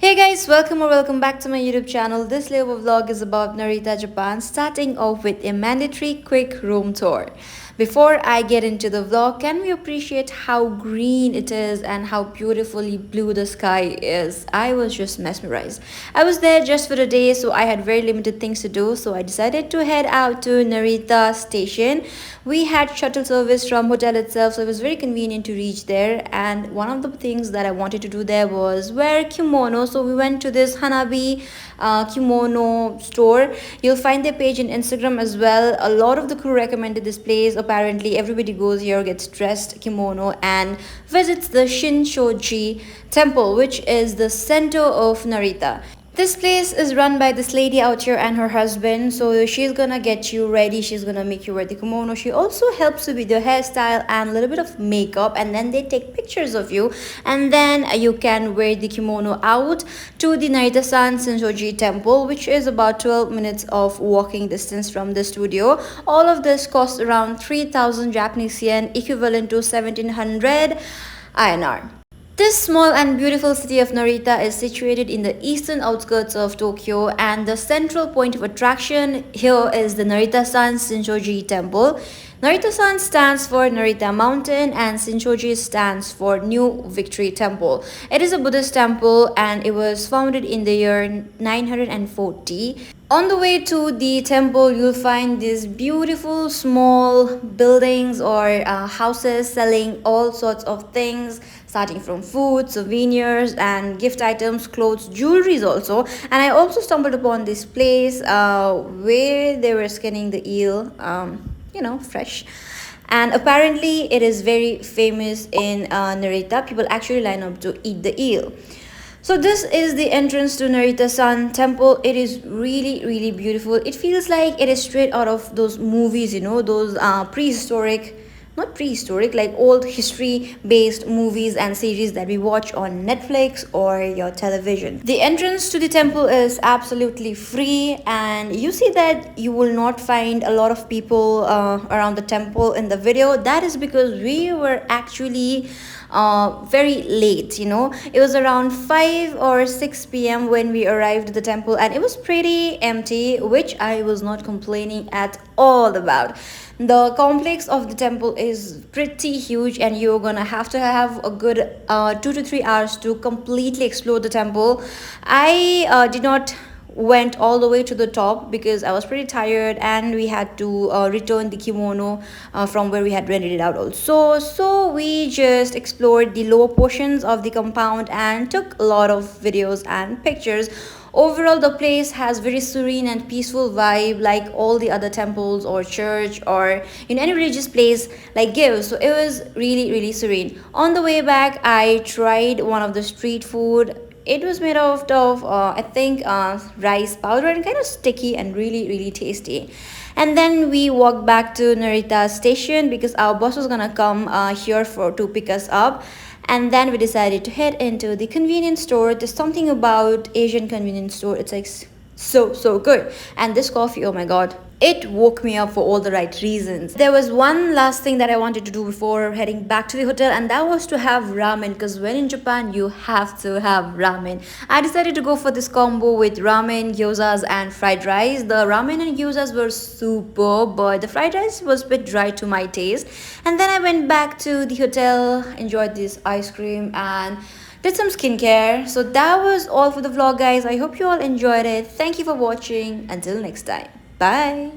Hey guys, welcome or welcome back to my YouTube channel. This little vlog is about Narita, Japan, starting off with a mandatory quick room tour. Before I get into the vlog, can we appreciate how green it is and how beautifully blue the sky is? I was just mesmerized. I was there just for a day, so I had very limited things to do, so I decided to head out to Narita station. We had shuttle service from hotel itself, so it was very convenient to reach there. And one of the things that I wanted to do there was wear kimono. So we went to this Hanabi kimono store. You'll find their page in Instagram as well. A lot of the crew recommended this place. Apparently everybody goes here, gets dressed kimono, and visits the Shinshoji temple, which is the center of Narita. This place is run by this lady out here and her husband. So she's gonna get you ready, she's gonna make you wear the kimono. She also helps you with your hairstyle and a little bit of makeup, and then they take pictures of you, and then you can wear the kimono out to the Narita-san Shinsoji temple, which is about 12 minutes of walking distance from the studio. All of this costs around 3,000 Japanese yen, equivalent to 1700 INR. This small and beautiful city of Narita is situated in the eastern outskirts of Tokyo, and the central point of attraction here is the Narita-san Shinsoji temple. Narita-san stands for Narita Mountain and Shinshoji stands for New Victory Temple. It is a Buddhist temple and it was founded in the year 940. On the way to the temple, you'll find these beautiful small buildings or houses selling all sorts of things, starting from food, souvenirs, and gift items, clothes, jewelries also. And I also stumbled upon this place where they were skinning the eel, fresh. And apparently, it is very famous in Narita. People actually line up to eat the eel. So this is the entrance to Narita-san temple. It is really beautiful. It feels like it is straight out of those movies, those prehistoric, not prehistoric, like old history based movies and series that we watch on Netflix or your television. The entrance to the temple is absolutely free, and you see that you will not find a lot of people around the temple in the video. That is because we were actually very late. It was around 5 or 6 p.m. when we arrived at the temple, and it was pretty empty, which I was not complaining at all about. The complex of the temple is pretty huge, and you're gonna have to have a good 2 to 3 hours to completely explore the temple. I did not went all the way to the top because I was pretty tired, and we had to return the kimono from where we had rented it out also. So we just explored the lower portions of the compound and took a lot of videos and pictures. Overall, the place has very serene and peaceful vibe, like all the other temples or church or in any religious place like gives. So it was really serene. On the way back, I tried one of the street food. It was made out of I think rice powder, and kind of sticky and really tasty. And then we walked back to Narita station because our boss was gonna come here to pick us up. And then we decided to head into the convenience store. There's something about Asian convenience store, it's like so good. And this coffee, oh my god, it woke me up for all the right reasons. There was one last thing that I wanted to do before heading back to the hotel, and that was to have ramen, because when in Japan you have to have ramen. I decided to go for this combo with ramen, gyozas, and fried rice. The ramen and gyozas were superb, but the fried rice was a bit dry to my taste. And then I went back to the hotel, enjoyed this ice cream, and did some skincare. So that was all for the vlog, guys. I hope you all enjoyed it. Thank you for watching. Until next time, bye.